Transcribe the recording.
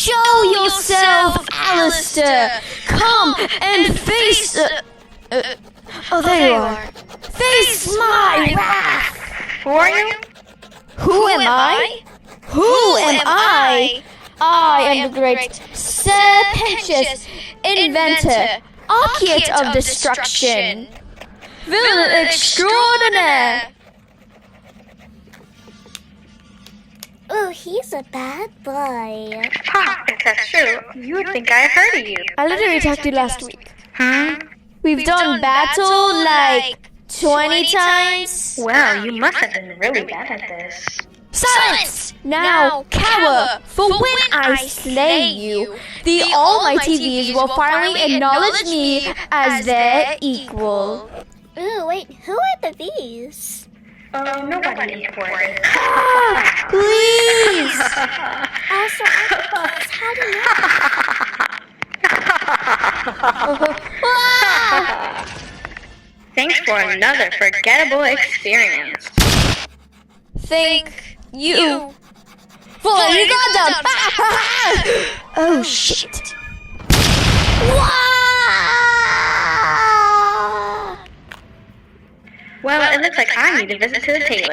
Show yourself, Alistair! Come and face... oh, there you are. Face my wrath! Who are you? Who am I? Who am I? I am the great serpentious inventor, architect of destruction, villain extraordinaire. Oh, he's a bad boy. Ha, if that's true, you would think I heard of you. I literally attacked you last week. Huh? We've done battle like 20 times. Well, you must have been really bad at this. Silence! Now, cower, for when I slay you, the almighty bees will finally acknowledge me as their equal. Ooh, wait, who are the bees? Oh, nobody important. Please! Also, octopus, how do you know? Thanks for another forgettable experience. Thank you for Uganda! Oh shit! Well, it looks like I need to visit to the tailor.